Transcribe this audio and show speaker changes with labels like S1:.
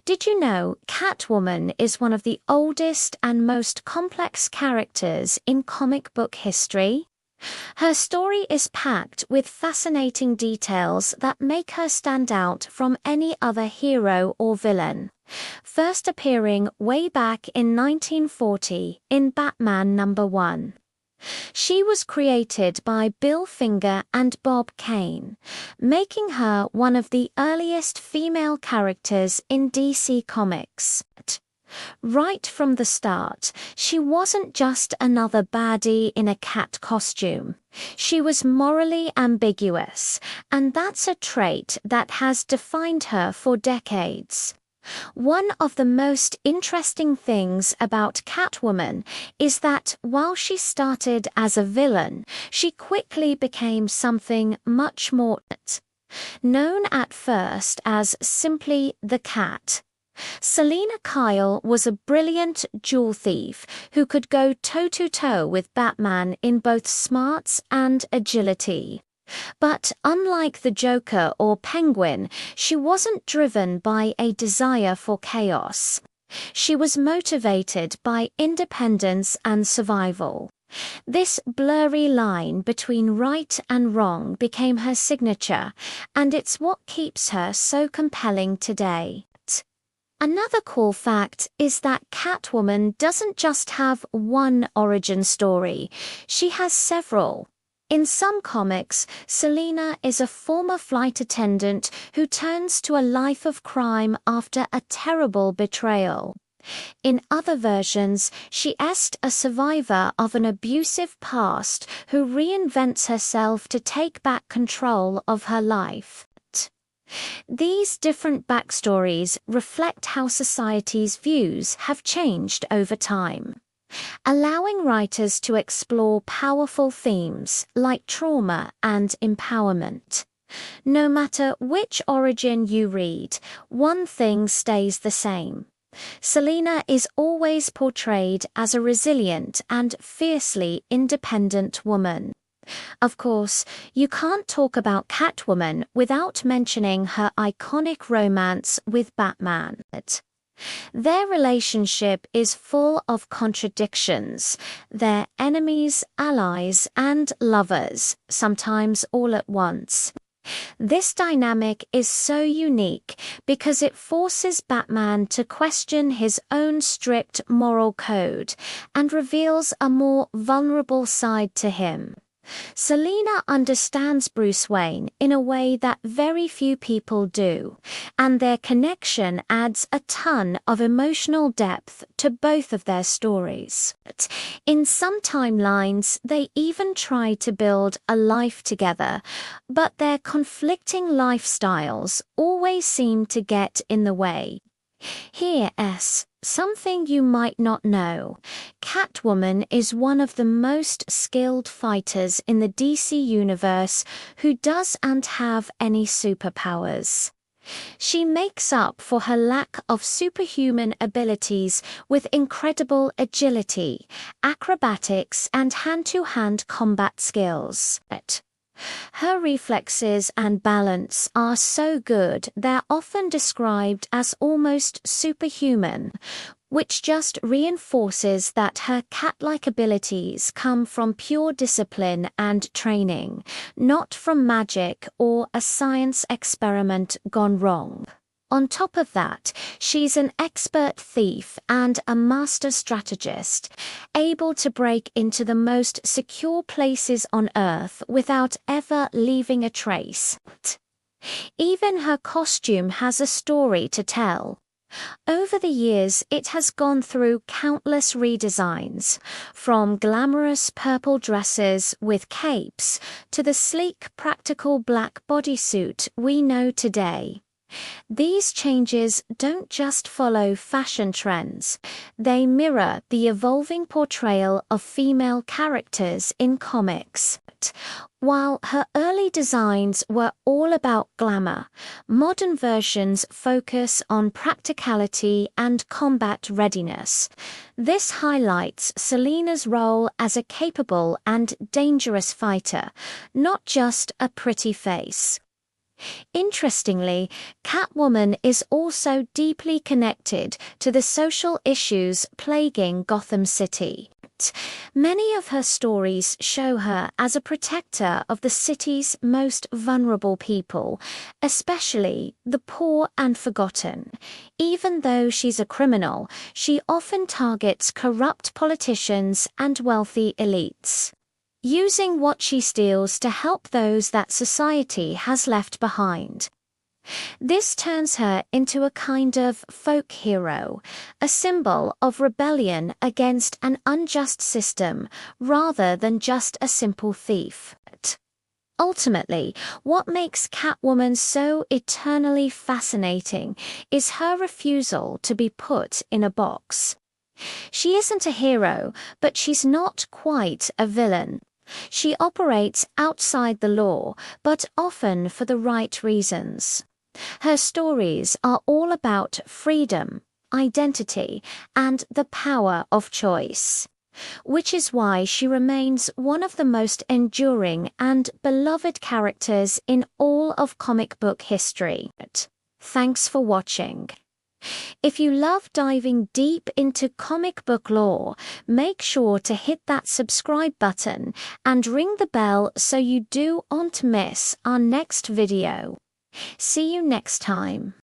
S1: Did you know Catwoman is one of the oldest and most complex characters in comic book history? Her story is packed with fascinating details that make her stand out from any other hero or villain. First appearing way back in 1940 in Batman #1. She was created by Bill Finger and Bob Kane, making her one of the earliest female characters in DC Comics. Right from the start, she wasn't just another baddie in a cat costume. She was morally ambiguous, and that's a trait that has defined her for decades. One of the most interesting things about Catwoman is that while she started as a villain, she quickly became something much more known at first as simply the Cat. Selina Kyle was a brilliant jewel thief who could go toe-to-toe with Batman in both smarts and agility. But unlike the Joker or Penguin, she wasn't driven by a desire for chaos. She was motivated by independence and survival. This blurry line between right and wrong became her signature, and it's what keeps her so compelling today. Another cool fact is that Catwoman doesn't just have one origin story, she has several. In some comics, Selina is a former flight attendant who turns to a life of crime after a terrible betrayal. In other versions, she is a survivor of an abusive past who reinvents herself to take back control of her life. These different backstories reflect how society's views have changed over time, allowing writers to explore powerful themes like trauma and empowerment. No matter which origin you read, one thing stays the same. Selina is always portrayed as a resilient and fiercely independent woman. Of course, you can't talk about Catwoman without mentioning her iconic romance with Batman. Their relationship is full of contradictions. They're enemies, allies, and lovers, sometimes all at once. This dynamic is so unique because it forces Batman to question his own strict moral code and reveals a more vulnerable side to him. Selina understands Bruce Wayne in a way that very few people do, and their connection adds a ton of emotional depth to both of their stories. In some timelines, they even try to build a life together, but their conflicting lifestyles always seem to get in the way. Here's something you might not know. Catwoman is one of the most skilled fighters in the DC universe who doesn't have any superpowers. She makes up for her lack of superhuman abilities with incredible agility, acrobatics, and hand-to-hand combat skills. Her reflexes and balance are so good they're often described as almost superhuman, which just reinforces that her cat-like abilities come from pure discipline and training, not from magic or a science experiment gone wrong. On top of that, she's an expert thief and a master strategist, able to break into the most secure places on Earth without ever leaving a trace. Even her costume has a story to tell. Over the years, it has gone through countless redesigns, from glamorous purple dresses with capes to the sleek, practical black bodysuit we know today. These changes don't just follow fashion trends, they mirror the evolving portrayal of female characters in comics. While her early designs were all about glamour, modern versions focus on practicality and combat readiness. This highlights Selina's role as a capable and dangerous fighter, not just a pretty face. Interestingly, Catwoman is also deeply connected to the social issues plaguing Gotham City. Many of her stories show her as a protector of the city's most vulnerable people, especially the poor and forgotten. Even though she's a criminal, she often targets corrupt politicians and wealthy elites, using what she steals to help those that society has left behind. This turns her into a kind of folk hero, a symbol of rebellion against an unjust system rather than just a simple thief. Ultimately, what makes Catwoman so eternally fascinating is her refusal to be put in a box. She isn't a hero, but she's not quite a villain. She operates outside the law, but often for the right reasons. Her stories are all about freedom, identity, and the power of choice, which is why she remains one of the most enduring and beloved characters in all of comic book history. Thanks for watching. If you love diving deep into comic book lore, make sure to hit that subscribe button and ring the bell so you don't miss our next video. See you next time.